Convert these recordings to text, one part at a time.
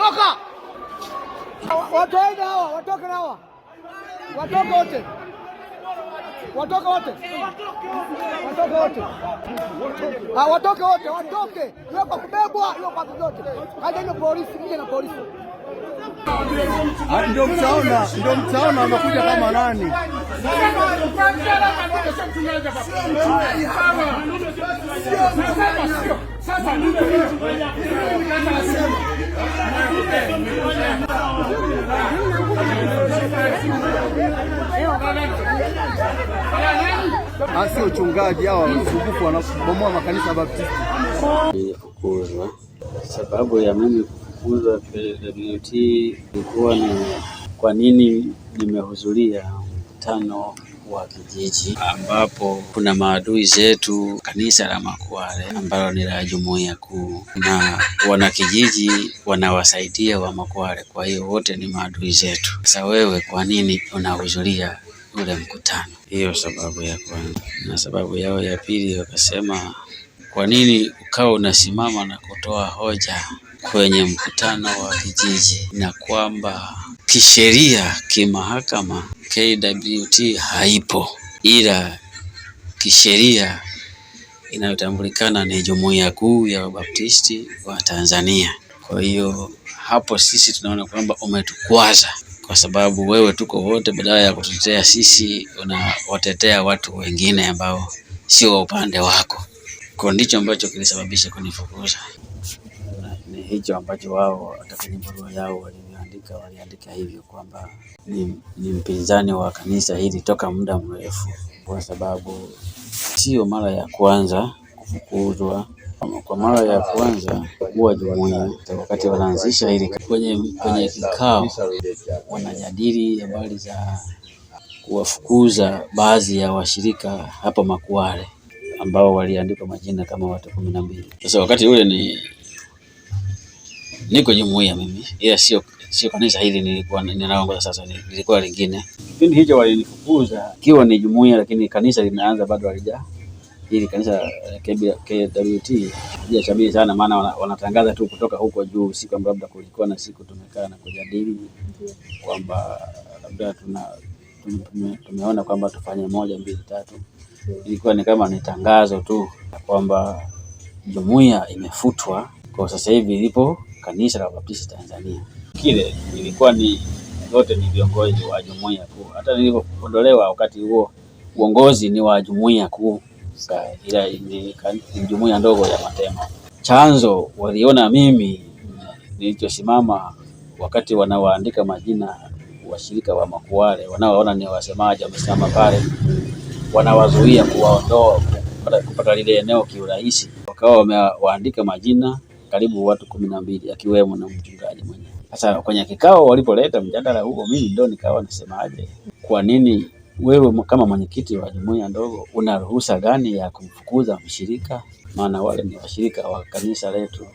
Toka! Watoke hawa, watoke hawa. Watoke wote. Watoke wote. Watoke wote. Watoke wote, watoke. Leo kwa kubebwa, leo kwa kujote. Kaja ni polisi, mje na polisi. Ndio mtaona wamekuja kama nani? Asi uchungaji hawa usumbufu wanabomoa makanisa ya Baptisti. Nilifukuzwa. Sababu ya mimi kufukuzwa KWT ilikuwa ni kwa nini nimehudhuria mkutano wa kijiji ambapo kuna maadui zetu kanisa la Makwale ambalo ni la jumuiya kuu, na wanakijiji wanawasaidia wa Makwale, kwa hiyo wote ni maadui zetu. Sasa wewe kwa nini unahudhuria ule mkutano? Hiyo sababu ya kwanza. Na sababu yao ya pili wakasema, kwa nini ukao unasimama na kutoa hoja kwenye mkutano wa kijiji na kwamba kisheria kimahakama KWT haipo, ila kisheria inayotambulikana ni jumuiya kuu ya Wabaptisti wa Tanzania. Kwa hiyo hapo sisi tunaona kwamba umetukwaza, kwa sababu wewe tuko wote, badala ya kututetea sisi unawatetea watu wengine ambao sio wa upande wako. Kwa ndicho ambacho kilisababisha kunifukuza. Ni hicho ambacho wao hata kwenye barua yao waliandika hivyo kwamba ni mpinzani wa kanisa hili toka muda mrefu, kwa sababu sio mara ya kwanza kufukuzwa. Kwa mara ya kwanza kuwa jumuiya, wakati wanaanzisha hili kwenye kikao wanajadili habari za kuwafukuza baadhi ya washirika hapa Makwale ambao waliandikwa majina kama watu 12. Sasa wakati ule niko jumuiya mimi, ila sio kanisa hili nilikuwa ninaongoza, sasa nilikuwa lingine. Kipindi hicho walinifukuza ikiwa ni jumuiya, lakini kanisa linaanza bado halija. Hili kanisa KWT hajachamii sana, maana wanatangaza tu kutoka huko juu, si kwamba labda kulikuwa na siku tumekaa na kujadili kwamba labda tumeona kwamba tufanye 1, 2, 3. Ilikuwa ni kama ni tangazo tu kwamba jumuiya imefutwa, kwa sasa hivi ilipo kanisa la Baptisti Tanzania. Kile ilikuwa ni wote ni viongozi wa jumuiya kuu. Hata nilipoondolewa wakati huo uongozi ni wa jumuiya kuu, ila ni jumuiya ndogo ya Matema. Chanzo waliona mimi nilichosimama wakati wanawaandika majina washirika wa Makwale, wanaoona ni wasemaji, wamesimama pale wanawazuia kuwaondoa kupata lile eneo kiurahisi. Wakawa wamewaandika majina karibu watu 12 akiwemo na mchungaji mwenyewe. Sasa kwenye kikao walipoleta mjadala huo, mimi ndo nikawa nasemaje, kwa nini wewe kama mwenyekiti wa jumuiya ndogo una ruhusa gani ya kumfukuza mshirika? Maana wale ni washirika wa kanisa letu.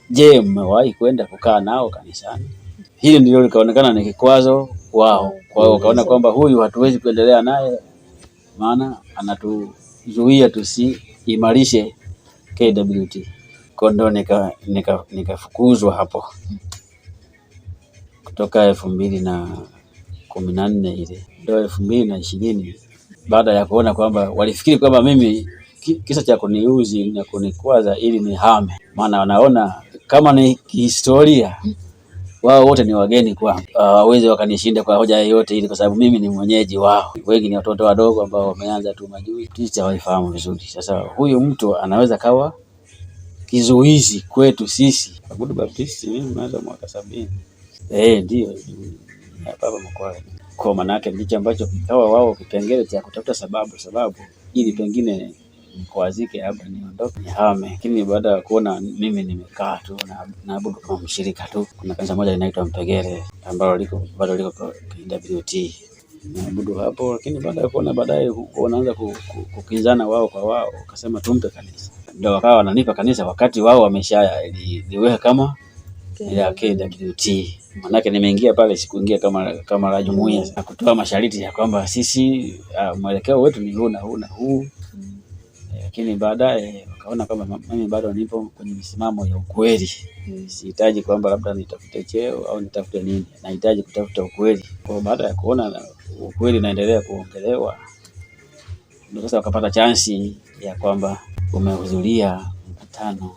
Je, mmewahi kwenda kukaa nao kanisani? Hili ndilo likaonekana ni kikwazo wao. Kwa hiyo wakaona kwamba huyu hatuwezi kuendelea naye, maana anatuzuia tusiimarishe KWT. Kwa ndo nikafukuzwa hapo kutoka 2014 ile ndio 2020, baada ya kuona kwamba walifikiri kwamba mimi kisa cha kuniuzi na kunikwaza ili nihame, maana wanaona kama ni historia wao wote ni wageni kwa hawawezi wakanishinda kwa hoja yoyote ile, kwa sababu mimi ni mwenyeji wao. Wengi ni watoto wadogo ambao wameanza tu majuzi, sisi hawaifahamu vizuri. Sasa huyu mtu anaweza kawa kizuizi kwetu sisi. Abudu Baptisti mimi nimeanza mwaka 70. Ndio hapa Makwale. Kwa maana yake ndicho ambacho kikawa wao kipengele cha kutafuta sababu ili pengine nikwazike labda niondoke nihame. Lakini baada ya kuona mimi nimekaa tu na naabudu kama mshirika tu, kuna kanisa moja linaitwa Mpegere ambalo bado liko KWT, naabudu hapo. Lakini baada ya kuona baadaye wanaanza kukinzana wao kwa wao, wakasema tumpe kanisa. Ndio wakawa wananipa kanisa wakati wao wameshaliweka kama ya KWT. Manake nimeingia pale, sikuingia kama la jumuiya, na kutoa masharti ya kwamba sisi mwelekeo wetu ni huu na huu na huu. Lakini baadaye wakaona kwamba mimi bado nipo kwenye misimamo ya ukweli. Sihitaji kwamba labda nitafute cheo au nitafute nini, nahitaji kutafuta ukweli. Kwa baada ya kuona ukweli unaendelea kuongelewa, ndio sasa wakapata chansi ya kwamba umehudhuria mkutano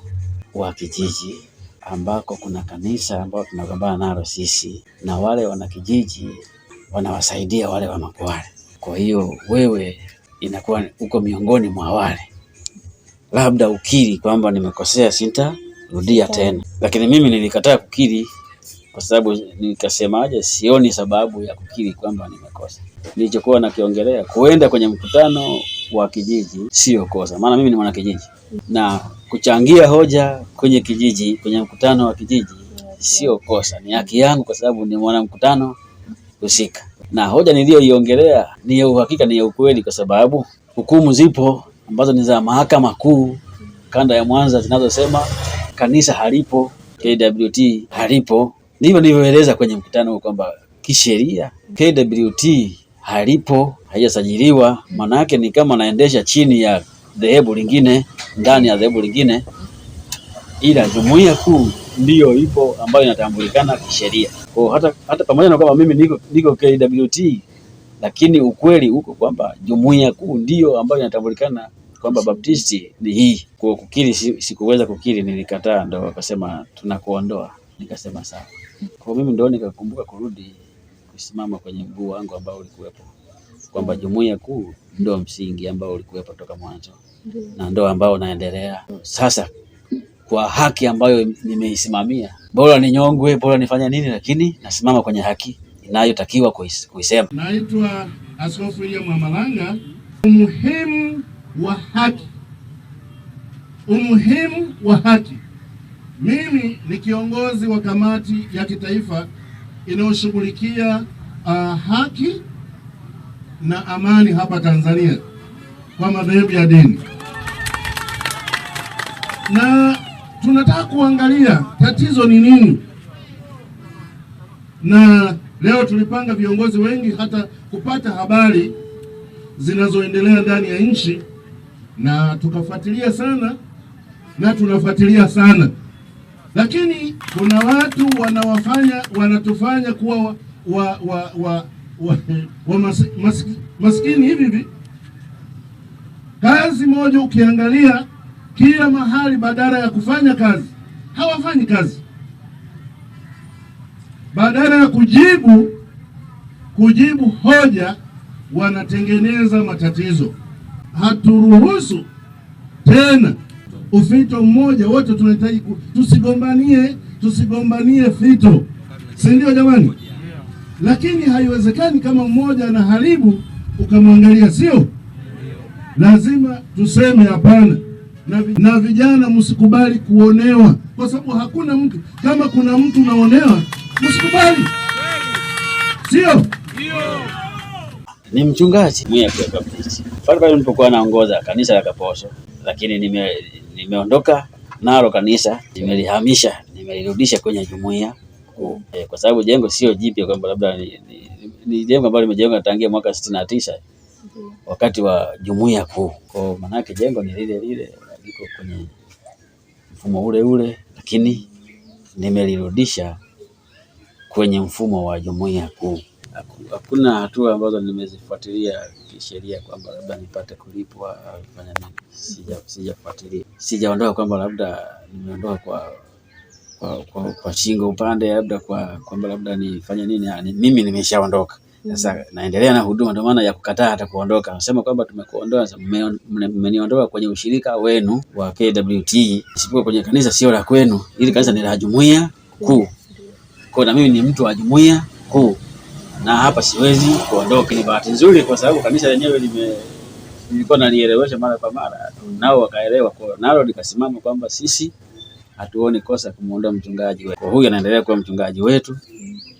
wa kijiji ambako kuna kanisa ambao tunagombana nalo sisi, na wale wanakijiji wanawasaidia wale wa Makwale. Kwa hiyo wewe inakuwa uko miongoni mwa wale, labda ukiri kwamba nimekosea, sintarudia tena. Lakini mimi nilikataa kukiri kwa sababu nikasemaje, sioni sababu ya kukiri kwamba nimekosa. Nilichokuwa nakiongelea, kuenda kwenye mkutano wa kijiji sio kosa, maana mimi ni mwana kijiji, na kuchangia hoja kwenye kijiji, kwenye mkutano wa kijiji sio kosa, ni haki yangu kwa sababu ni mwana mkutano husika. Na hoja niliyoiongelea ni ya uhakika, ni ya ukweli, kwa sababu hukumu zipo ambazo ni za Mahakama Kuu kanda ya Mwanza zinazosema kanisa halipo, KWT halipo. Ndivyo nilivyoeleza kwenye mkutano huu kwamba kisheria KWT halipo, haijasajiliwa. Maana yake ni kama naendesha chini ya dhehebu lingine, ndani ya dhehebu lingine, ila jumuiya kuu ndiyo ipo ambayo inatambulikana kisheria. Kwa hata pamoja na kwamba mimi niko KWT, lakini ukweli huko kwamba jumuiya kuu ndiyo ambayo inatambulikana kwamba Baptisti ni hii. Kwa kukiri sikuweza kukiri, nilikataa, ndio wakasema tunakuondoa. Nikasema sawa. Kwa mimi ndio nikakumbuka kurudi kusimama kwenye mguu wangu ambao ulikuwepo, kwamba jumuiya kuu ndio msingi ambao ulikuwepo toka mwanzo na ndio ambao naendelea sasa kwa haki ambayo nimeisimamia. Bora ninyongwe, bora nifanya nini, lakini nasimama kwenye haki inayotakiwa kuisema. Naitwa Askofu William Mwamalanga. Umuhimu wa haki, umuhimu wa haki. Mimi ni kiongozi wa kamati ya kitaifa inayoshughulikia haki na amani hapa Tanzania kwa madhehebu ya dini, na tunataka kuangalia tatizo ni nini. Na leo tulipanga viongozi wengi hata kupata habari zinazoendelea ndani ya nchi, na tukafuatilia sana na tunafuatilia sana, lakini kuna watu wanatufanya kuwa maskini hivi. Kazi moja ukiangalia kila mahali, badala ya kufanya kazi hawafanyi kazi, badala ya kujibu hoja wanatengeneza matatizo. Haturuhusu tena ufito mmoja, wote tunahitaji tusigombanie fito, si ndio jamani? Lakini haiwezekani kama mmoja anaharibu ukamwangalia, sio? Lazima tuseme hapana, na vijana msikubali kuonewa, kwa sababu hakuna mtu, kama kuna mtu unaonewa msikubali, sio? Ni mchungaji mwenye kwa Baptisti. Pale nilipokuwa naongoza kanisa la Kaposo, lakini nimeondoka nalo kanisa, nimelihamisha, nimelirudisha kwenye jumuiya kuu. Kwa sababu jengo sio jipya kwamba labda ni jengo ambalo limejengwa tangia mwaka 69 wakati wa jumuiya kuu. Kwa maana yake jengo ni lile liko kwenye mfumo ule, lakini nimelirudisha kwenye mfumo wa jumuiya kuu. Hakuna hatua ambazo nimezifuatilia kisheria kwamba labda nipate kulipwa au kufanya nini. Sijafuatilia. Sijaondoka kwamba labda nimeondoka kwa shingo upande, labda kwamba labda nifanye nini. Mimi nimeshaondoka. Sasa naendelea na huduma, ndio maana ya kukataa hata kuondoka. Nasema kwamba tumekuondoa, mmeniondoa kwenye ushirika wenu wa KWT, isipokuwa kwenye kanisa sio la kwenu. Ili kanisa ni la jumuiya kuu. Kwa na mimi ni mtu wa jumuiya kuu, na hapa siwezi kuondoka. Ni bahati nzuri kwa sababu kanisa lenyewe nilikuwa nalielewesha mara kwa mara, nao wakaelewa, kwa nalo likasimama kwamba sisi hatuoni kosa kumuondoa mchungaji wetu. Kwa huyu anaendelea kuwa mchungaji wetu,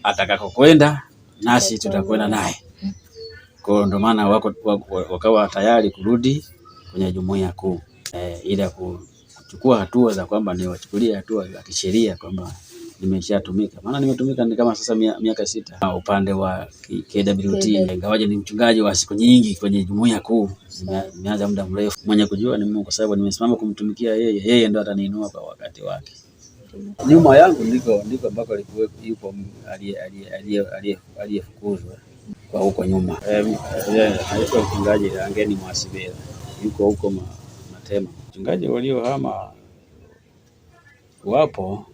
atakakokwenda nasi tutakwenda naye. Kwa ndio maana wakawa tayari kurudi kwenye jumuiya kuu, ili kuchukua hatua za kwamba ni wachukulie hatua za kisheria kwamba nimeshatumika, maana nimetumika ni kama sasa miaka 6 upande wa KWT, ingawaje ni mchungaji wa siku nyingi kwenye jumuiya kuu. Nimeanza muda mrefu. Mwenye kujua ni Mungu, kwa sababu nimesimama kumtumikia yeye. Yeye ndo ataniinua kwa wakati wake. Nyuma yangu ndiko ambako yupo aliyefukuzwa kwa huko nyuma. Alikuwa mchungaji Angeni Mwasibela, yuko huko Matema. Mchungaji waliohama wapo.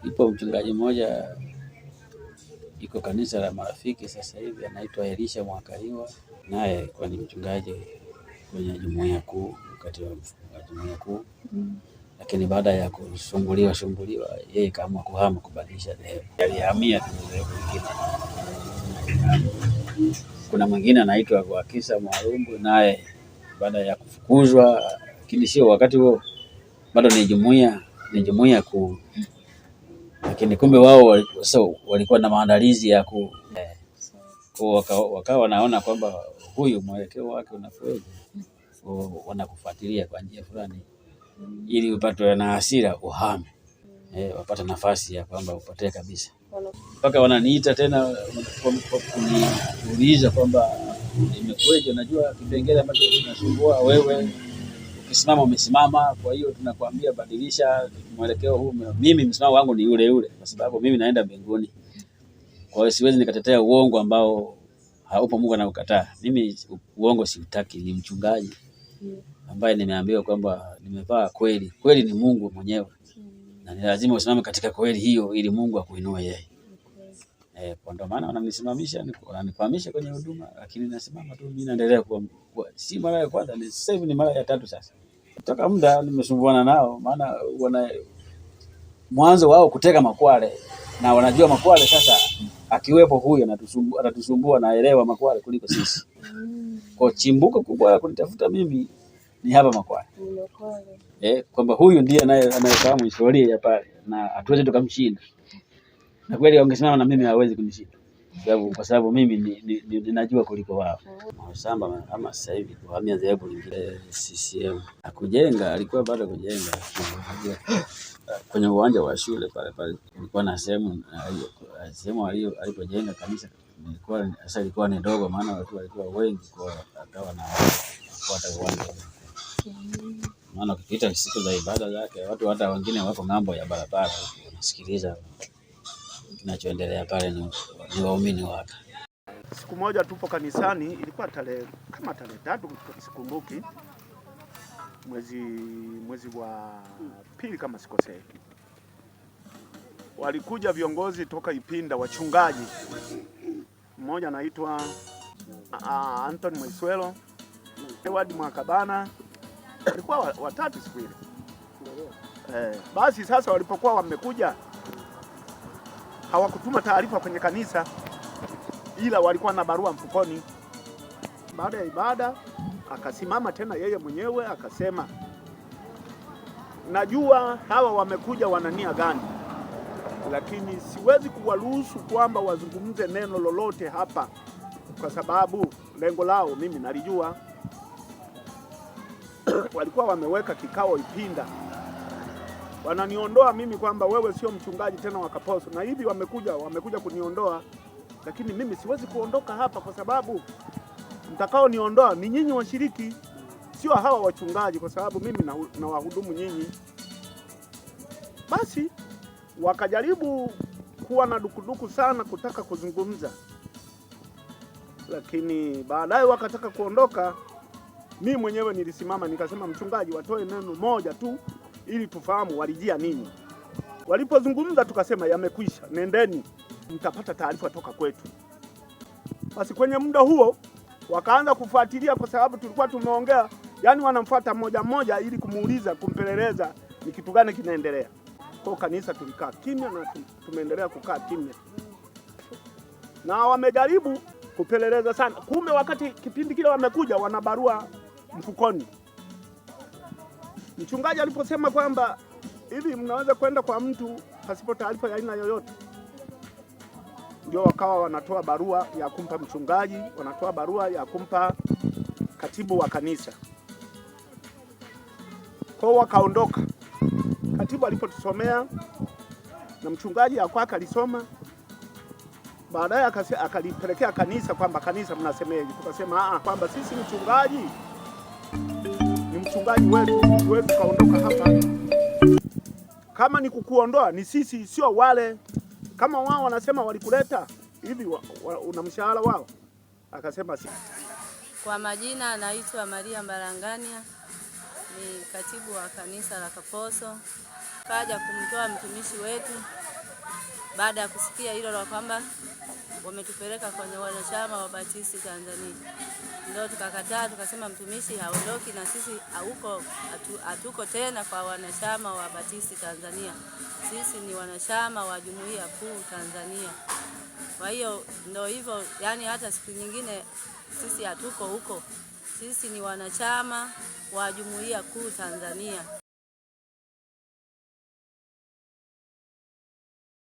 Ipo mchungaji mmoja iko kanisa la Marafiki sasa hivi, anaitwa Elisha Mwakaliwa, naye kwa ni mchungaji kwenye jumuiya kuu, wakati wa jumuiya kuu. Lakini baada ya kusumbuliwa yeye kaamua kuhama, kubadilisha dhehebu. Alihamia dhehebu lingine. Kuna mwingine anaitwa Gwakisa Mwalumbu, naye baada ya kufukuzwa, lakini sio wakati huo, bado ni jumuiya kuu. Lakini kumbe wao walikuwa na maandalizi ya wakawa wanaona kwamba huyu mwelekeo wake unakwenda, wanakufuatilia kwa njia fulani ili upatwe na hasira uhame, wapate nafasi ya kwamba upotee kabisa. Mpaka wananiita tena kuniuliza kwamba nimekuja, unajua kipengele ambacho kinasumbua wewe, ukisimama umesimama, kwa hiyo tunakwambia badilisha mwelekeo huu. Mimi msimamo wangu ni yule, kwa sababu mimi naenda mbinguni. Kwa hiyo siwezi nikatetea uongo ambao haupo, Mungu anaukataa. Mimi uongo siutaki, ni mchungaji ambaye nimeambiwa kwamba nimevaa kweli. Kweli ni Mungu mwenyewe. Na ni lazima usimame katika kweli hiyo ili Mungu akuinue yeye. Kwa ndo maana wananifahamisha kwenye huduma, lakini nasimama tu, mimi naendelea kuwa si mara ya kwanza, sasa hivi ni mara ya 3 sasa. Kutoka muda nimesumbuana nao, maana mwanzo wao kutega makwale, na wanajua makwale sasa akiwepo huyo atatusumbua, naelewa makwale kuliko sisi. Kwa chimbuko kubwa la kunitafuta mimi ni hapa makwale. Kwamba huyu ndiye anayefahamu historia ya pale na hatuwezi tukamshinda. Na kweli wangesimama na mimi hawezi kunishinda. Kwa sababu mimi ninajua kuliko wao. Samba ama sasa hivi kuhamia dhehebu lingine CCM. Kujenga alikuwa bado kujenga. Kwenye uwanja wa shule pale kulikuwa na sehemu alipojenga kanisa, ilikuwa ni ndogo, maana watu walikuwa wengi, kwa akawa na kufuata uwanja. Maana ukipita siku za ibada zake, watu hata wengine wako ng'ambo ya barabara wanasikiliza kinachoendelea pale, ni waumini wake. Siku moja tupo kanisani, ilikuwa tarehe 3, sikumbuki, mwezi wa pili kama sikosei. Walikuja viongozi toka Ipinda, wachungaji. Mmoja anaitwa Anthony Mwiswelo, Edward Mwakabana, walikuwa watatu siku ile. Basi sasa walipokuwa wamekuja, hawakutuma taarifa kwenye kanisa, ila walikuwa na barua mfukoni. Baada ya ibada akasimama tena yeye mwenyewe akasema, najua hawa wamekuja wana nia gani, lakini siwezi kuwaruhusu kwamba wazungumze neno lolote hapa, kwa sababu lengo lao mimi nalijua. Walikuwa wameweka kikao Ipinda, wananiondoa mimi kwamba wewe sio mchungaji tena wa Kaposo, na hivi wamekuja kuniondoa, lakini mimi siwezi kuondoka hapa kwa sababu mtakao niondoa ni nyinyi washiriki, sio hawa wachungaji, kwa sababu mimi na wahudumu nyinyi. Basi wakajaribu kuwa na dukuduku sana kutaka kuzungumza, lakini baadaye wakataka kuondoka. Mimi mwenyewe nilisimama nikasema, mchungaji, watoe neno moja tu ili tufahamu walijia nini. Walipozungumza tukasema, yamekwisha, nendeni mtapata taarifa toka kwetu. Basi kwenye muda huo wakaanza kufuatilia, kwa sababu tulikuwa tumeongea, yani wanamfuata mmoja mmoja ili kumuuliza, kumpeleleza ni kitu gani kinaendelea. Kwa kanisa tulikaa kimya na tumeendelea kukaa kimya. Na wamejaribu kupeleleza sana. Kumbe wakati kipindi kile wamekuja wana barua mfukoni. Mchungaji aliposema kwamba hivi mnaweza kwenda kwa mtu pasipo taarifa ya aina yoyote, ndio wakawa wanatoa barua ya kumpa mchungaji, wanatoa barua ya kumpa katibu wa kanisa. Kwa wakaondoka. katibu alipotusomea na mchungaji akwaka alisoma, baadaye akalipelekea kanisa kwamba kanisa mnasemeje? Tukasema kwamba sisi mchungaji ni mchungaji wetu, huwezi kaondoka hapa. Kama ni kukuondoa ni sisi, sio wale. Kama wao wanasema walikuleta hivi, una mshahara wao. Akasema si. Kwa majina anaitwa Maria Mbarangania, ni katibu wa kanisa la Kaposo. Kaja kumtoa mtumishi wetu baada ya kusikia hilo la kwamba wametupeleka kwenye wanachama wa Batisti Tanzania. Ndio tukakataa, tukasema mtumishi haondoki na sisi hatuko tena kwa wanachama wa Batisti Tanzania. Sisi ni wanachama wa Jumuiya Kuu Tanzania. Kwa hiyo ndio hivyo, yani hata siku nyingine sisi hatuko huko. Sisi ni wanachama wa Jumuiya Kuu Tanzania.